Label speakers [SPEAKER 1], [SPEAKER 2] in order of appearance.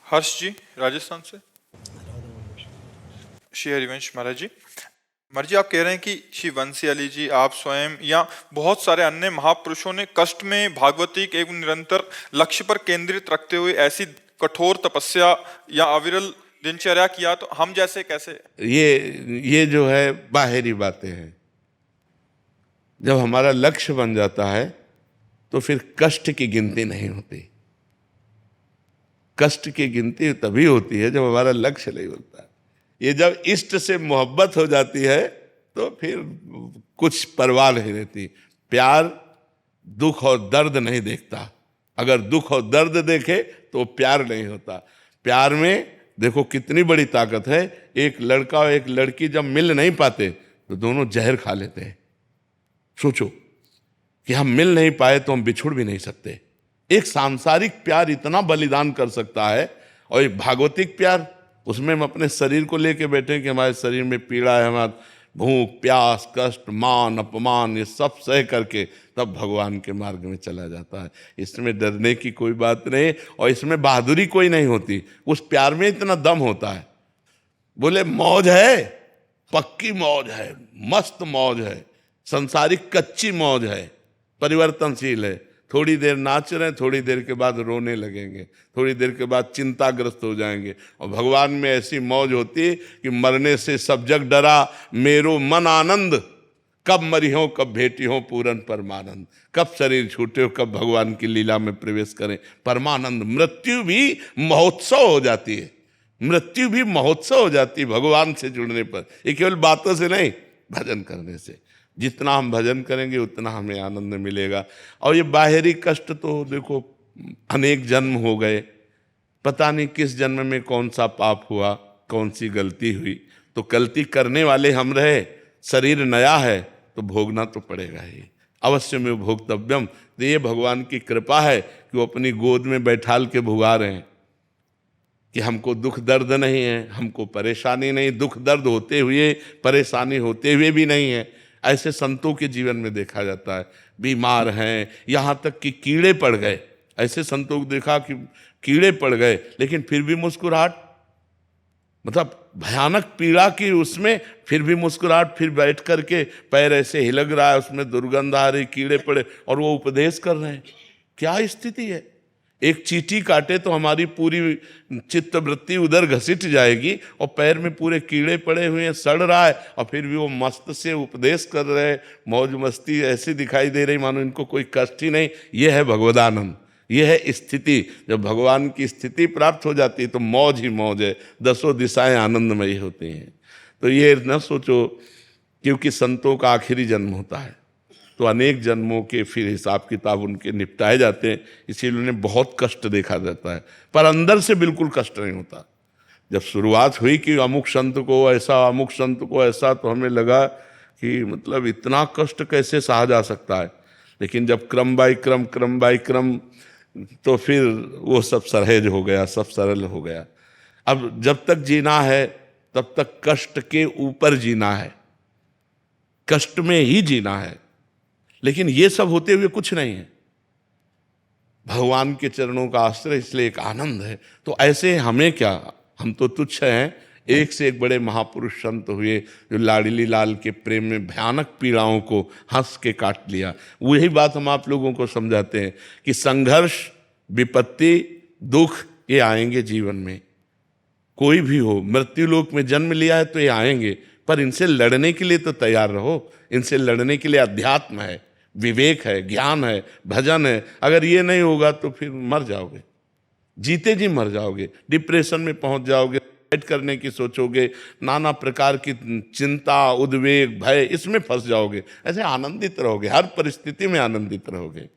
[SPEAKER 1] हर्ष जी राजस्थान से। श्री हरिवंश महाराज जी, महाराज जी आप कह रहे हैं कि श्री वंशी अली जी, आप स्वयं या बहुत सारे अन्य महापुरुषों ने कष्ट में भागवती के एवं निरंतर लक्ष्य पर केंद्रित रखते हुए ऐसी कठोर तपस्या या अविरल दिनचर्या किया, तो हम जैसे कैसे?
[SPEAKER 2] ये जो है बाहरी बातें हैं। जब हमारा लक्ष्य बन जाता है तो फिर कष्ट की गिनती नहीं होती। कष्ट की गिनती तभी होती है जब हमारा लक्ष्य नहीं होता है। ये जब इष्ट से मोहब्बत हो जाती है तो फिर कुछ परवाह नहीं रहती। प्यार दुख और दर्द नहीं देखता। अगर दुख और दर्द देखे तो प्यार नहीं होता। प्यार में देखो कितनी बड़ी ताकत है। एक लड़का और एक लड़की जब मिल नहीं पाते तो दोनों जहर खा लेते हैं। सोचो कि हम मिल नहीं पाए तो हम बिछुड़ भी नहीं सकते। एक सांसारिक प्यार इतना बलिदान कर सकता है, और एक भागवतिक प्यार, उसमें हम अपने शरीर को लेके बैठे हैं कि हमारे शरीर में पीड़ा है, हमारा भूख प्यास कष्ट मान अपमान ये सब सह करके तब भगवान के मार्ग में चला जाता है। इसमें डरने की कोई बात नहीं और इसमें बहादुरी कोई नहीं होती। उस प्यार में इतना दम होता है। बोले मौज है, पक्की मौज है, मस्त मौज है, संसारिक कच्ची मौज है, परिवर्तनशील है। थोड़ी देर नाच रहे हैं, थोड़ी देर के बाद रोने लगेंगे, थोड़ी देर के बाद चिंताग्रस्त हो जाएंगे। और भगवान में ऐसी मौज होती कि मरने से सब जग डरा मेरो मन आनंद, कब मरी हो कब भेटी हो पूरन परमानंद। कब शरीर छूटे हो कब भगवान की लीला में प्रवेश करें, परमानंद। मृत्यु भी महोत्सव हो जाती है। मृत्यु भी महोत्सव हो जाती है भगवान से जुड़ने पर। ये केवल बातों से नहीं, भजन करने से। जितना हम भजन करेंगे उतना हमें आनंद मिलेगा। और ये बाहरी कष्ट तो देखो अनेक जन्म हो गए, पता नहीं किस जन्म में कौन सा पाप हुआ, कौन सी गलती हुई, तो गलती करने वाले हम रहे। शरीर नया है तो भोगना तो पड़ेगा ही, अवश्य में भोक्तव्यम। तो ये भगवान की कृपा है कि वो अपनी गोद में बैठाल के भुगा रहे हैं कि हमको दुख दर्द नहीं है, हमको परेशानी नहीं। दुख दर्द होते हुए परेशानी होते हुए भी नहीं है। ऐसे संतों के जीवन में देखा जाता है। बीमार हैं, यहाँ तक कि कीड़े पड़ गए। ऐसे संतों को देखा कि कीड़े पड़ गए लेकिन फिर भी मुस्कुराहट, मतलब भयानक पीड़ा की उसमें फिर भी मुस्कुराहट। फिर बैठ करके पैर ऐसे हिलक रहा है, उसमें दुर्गंध आ रही, कीड़े पड़े, और वो उपदेश कर रहे हैं। क्या स्थिति है। एक चींटी काटे तो हमारी पूरी चित्तवृत्ति उधर घसीट जाएगी, और पैर में पूरे कीड़े पड़े हुए हैं, सड़ रहा है, और फिर भी वो मस्त से उपदेश कर रहे हैं। मौज मस्ती ऐसी दिखाई दे रही मानो इनको कोई कष्ट ही नहीं। ये है भगवदानंद, ये है स्थिति। जब भगवान की स्थिति प्राप्त हो जाती है तो मौज ही मौज है, दसों दिशाएं आनंदमयी होती हैं। तो ये न सोचो, क्योंकि संतों का आखिरी जन्म होता है तो अनेक जन्मों के फिर हिसाब किताब उनके निपटाए जाते हैं, इसीलिए उन्हें बहुत कष्ट देखा जाता है, पर अंदर से बिल्कुल कष्ट नहीं होता। जब शुरुआत हुई कि अमुक संत को ऐसा, अमुक संत को ऐसा, तो हमें लगा कि मतलब इतना कष्ट कैसे सहा जा सकता है। लेकिन जब क्रम बाई क्रम तो फिर वो सब सहज हो गया, सब सरल हो गया। अब जब तक जीना है तब तक कष्ट के ऊपर जीना है, कष्ट में ही जीना है। लेकिन ये सब होते हुए कुछ नहीं है, भगवान के चरणों का आश्रय, इसलिए एक आनंद है। तो ऐसे हमें क्या, हम तो तुच्छ हैं। एक से एक बड़े महापुरुष संत हुए जो लाडली लाल के प्रेम में भयानक पीड़ाओं को हंस के काट लिया। वही बात हम आप लोगों को समझाते हैं कि संघर्ष, विपत्ति, दुख ये आएंगे जीवन में। कोई भी हो, मृत्यु लोक में जन्म लिया है तो ये आएंगे, पर इनसे लड़ने के लिए तो तैयार रहो। इनसे लड़ने के लिए अध्यात्म है, विवेक है, ज्ञान है, भजन है। अगर ये नहीं होगा तो फिर मर जाओगे, जीते जी मर जाओगे, डिप्रेशन में पहुंच जाओगे, सुसाइड करने की सोचोगे, नाना प्रकार की चिंता, उद्वेग, भय, इसमें फंस जाओगे। ऐसे आनंदित रहोगे, हर परिस्थिति में आनंदित रहोगे।